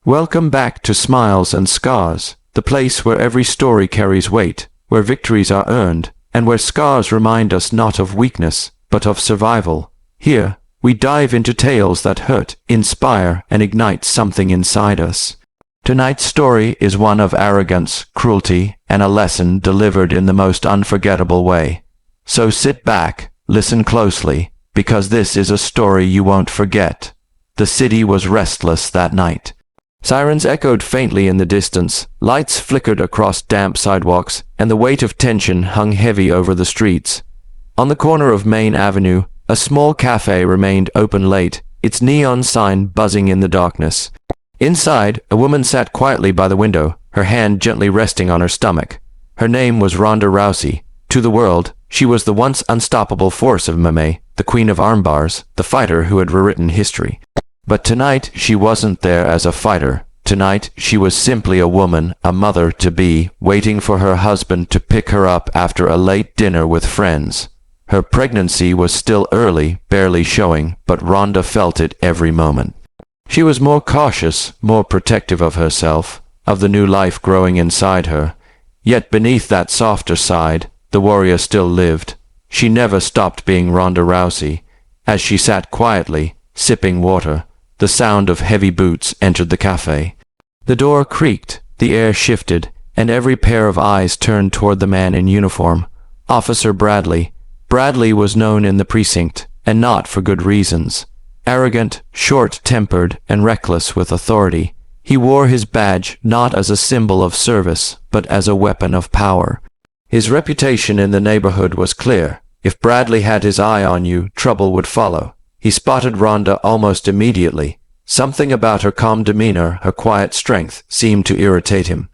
Welcome back to Smiles and Scars, the place where every story carries weight, where victories are earned, and where scars remind us not of weakness, but of survival. Here, we dive into tales that hurt, inspire, and ignite something inside us. Tonight's story is one of arrogance, cruelty, and a lesson delivered in the most unforgettable way. So sit back, listen closely, because this is a story you won't forget. The city was restless that night. Sirens echoed faintly in the distance, lights flickered across damp sidewalks, and the weight of tension hung heavy over the streets. On the corner of Main Avenue, a small cafe remained open late, its neon sign buzzing in the darkness. Inside, a woman sat quietly by the window, her hand gently resting on her stomach. Her name was Ronda Rousey. To the world, she was the once unstoppable force of MMA, the queen of armbars, the fighter who had rewritten history. But tonight, she wasn't there as a fighter. Tonight, she was simply a woman, a mother-to-be, waiting for her husband to pick her up after a late dinner with friends. Her pregnancy was still early, barely showing, but Ronda felt it every moment. She was more cautious, more protective of herself, of the new life growing inside her. Yet beneath that softer side, the warrior still lived. She never stopped being Ronda Rousey. As she sat quietly, sipping water, the sound of heavy boots entered the cafe. The door creaked, the air shifted, and every pair of eyes turned toward the man in uniform. Officer Bradley. Bradley was known in the precinct, and not for good reasons. Arrogant, short-tempered, and reckless with authority, he wore his badge not as a symbol of service, but as a weapon of power. His reputation in the neighborhood was clear. If Bradley had his eye on you, trouble would follow. He spotted Ronda almost immediately. Something about her calm demeanor, her quiet strength, seemed to irritate him.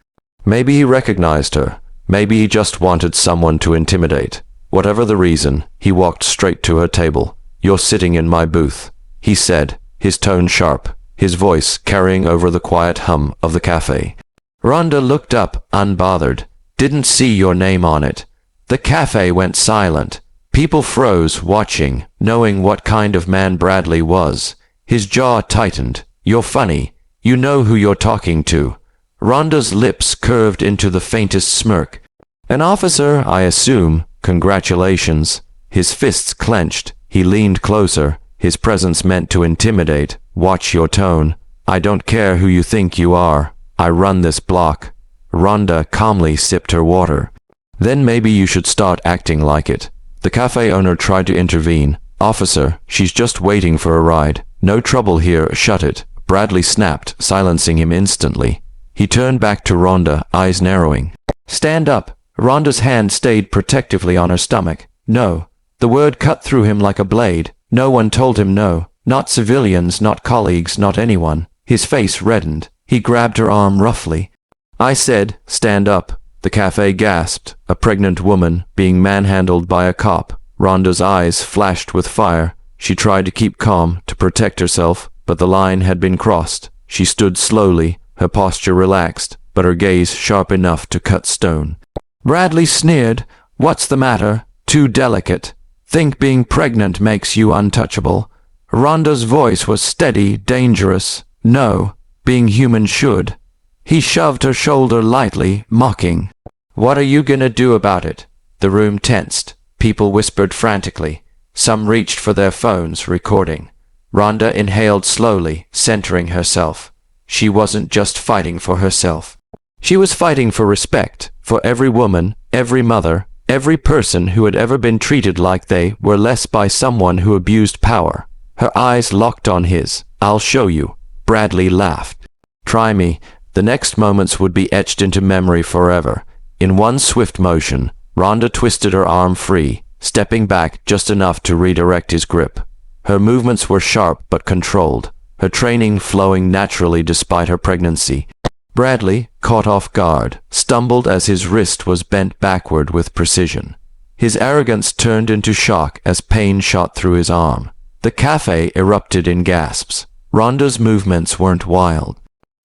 Maybe he recognized her. Maybe he just wanted someone to intimidate. Whatever the reason, he walked straight to her table. "You're sitting in my booth," he said, his tone sharp, his voice carrying over the quiet hum of the cafe. Ronda looked up, unbothered. "Didn't see your name on it." The cafe went silent. People froze, watching, knowing what kind of man Bradley was. His jaw tightened. "You're funny. You know who you're talking to." Ronda's lips curved into the faintest smirk. "An officer, I assume. Congratulations." His fists clenched. He leaned closer. His presence meant to intimidate. "Watch your tone. I don't care who you think you are. I run this block." Ronda calmly sipped her water. "Then maybe you should start acting like it." The cafe owner tried to intervene. "Officer, she's just waiting for a ride. No trouble here, shut it." Bradley snapped, silencing him instantly. He turned back to Ronda, eyes narrowing. "Stand up." Ronda's hand stayed protectively on her stomach. "No." The word cut through him like a blade. No one told him no. Not civilians, not colleagues, not anyone. His face reddened. He grabbed her arm roughly. "I said, stand up." The cafe gasped. A pregnant woman being manhandled by a cop. Ronda's eyes flashed with fire. She tried to keep calm, to protect herself, but the line had been crossed. She stood slowly, her posture relaxed, but her gaze sharp enough to cut stone. Bradley sneered. "What's the matter? Too delicate. Think being pregnant makes you untouchable." Ronda's voice was steady, dangerous. "No, being human should." He shoved her shoulder lightly, mocking. "What are you gonna do about it?" The room tensed. People whispered frantically. Some reached for their phones, recording. Ronda inhaled slowly, centering herself. She wasn't just fighting for herself. She was fighting for respect, for every woman, every mother, every person who had ever been treated like they were less by someone who abused power. Her eyes locked on his. "I'll show you." Bradley laughed. "Try me." The next moments would be etched into memory forever. In one swift motion, Ronda twisted her arm free, stepping back just enough to redirect his grip. Her movements were sharp but controlled, her training flowing naturally despite her pregnancy. Bradley, caught off guard, stumbled as his wrist was bent backward with precision. His arrogance turned into shock as pain shot through his arm. The cafe erupted in gasps. Ronda's movements weren't wild.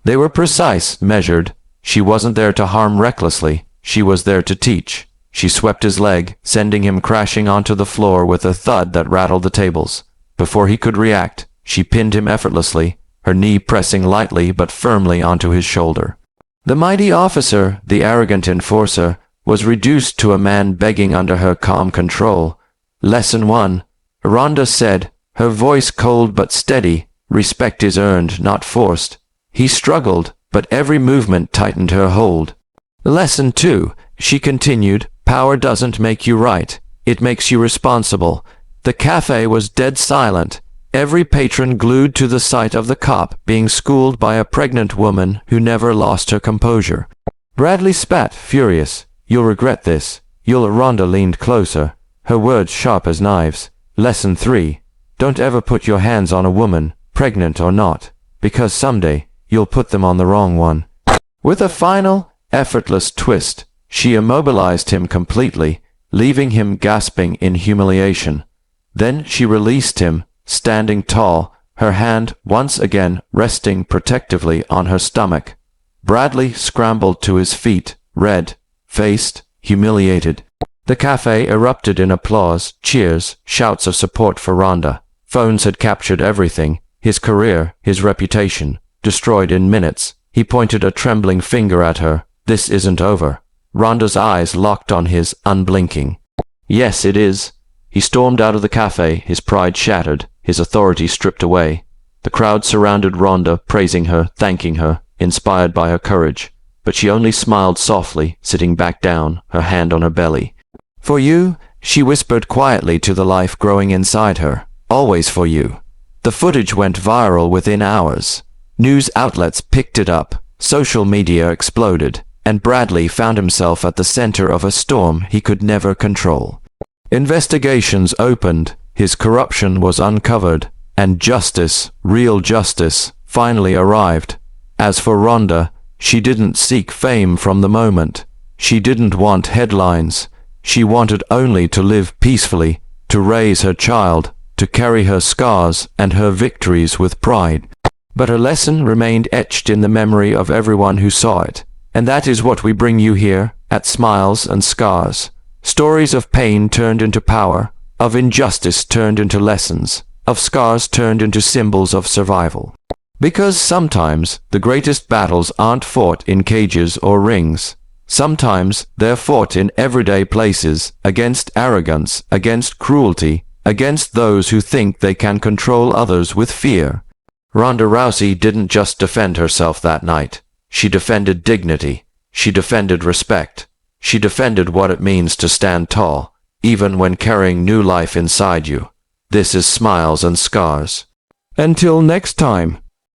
They were precise, measured. She wasn't there to harm recklessly. She was there to teach. She swept his leg, sending him crashing onto the floor with a thud that rattled the tables. Before he could react, she pinned him effortlessly, her knee pressing lightly but firmly onto his shoulder. The mighty officer, the arrogant enforcer, was reduced to a man begging under her calm control. Lesson 1. Ronda said, her voice cold but steady, respect is earned, not forced. He struggled, but every movement tightened her hold. Lesson 2. She continued, power doesn't make you right, it makes you responsible. The cafe was dead silent, every patron glued to the sight of the cop being schooled by a pregnant woman who never lost her composure. Bradley spat, furious. You'll regret this. Ronda leaned closer, her words sharp as knives. Lesson 3. Don't ever put your hands on a woman, pregnant or not, because someday you'll put them on the wrong one. With a final, effortless twist, she immobilized him completely, leaving him gasping in humiliation. Then she released him, standing tall, her hand once again resting protectively on her stomach. Bradley scrambled to his feet, red-faced, humiliated. The cafe erupted in applause, cheers, shouts of support for Ronda. Phones had captured everything, his career, his reputation, destroyed in minutes. He pointed a trembling finger at her. This isn't over. Ronda's eyes locked on his, unblinking. Yes, it is. He stormed out of the cafe, his pride shattered, his authority stripped away. The crowd surrounded Ronda, praising her, thanking her, inspired by her courage. But she only smiled softly, sitting back down, her hand on her belly. For you, she whispered quietly to the life growing inside her. Always for you. The footage went viral within hours. News outlets picked it up, social media exploded, and Bradley found himself at the center of a storm he could never control. Investigations opened, his corruption was uncovered, and justice, real justice, finally arrived. As for Ronda, she didn't seek fame from the moment. She didn't want headlines. She wanted only to live peacefully, to raise her child, to carry her scars and her victories with pride. But her lesson remained etched in the memory of everyone who saw it. And that is what we bring you here, at Smiles and Scars. Stories of pain turned into power, of injustice turned into lessons, of scars turned into symbols of survival. Because sometimes the greatest battles aren't fought in cages or rings. Sometimes they're fought in everyday places, against arrogance, against cruelty, against those who think they can control others with fear. Ronda Rousey didn't just defend herself that night. She defended dignity. She defended respect. She defended what it means to stand tall, even when carrying new life inside you. This is Smiles and Scars. Until next time.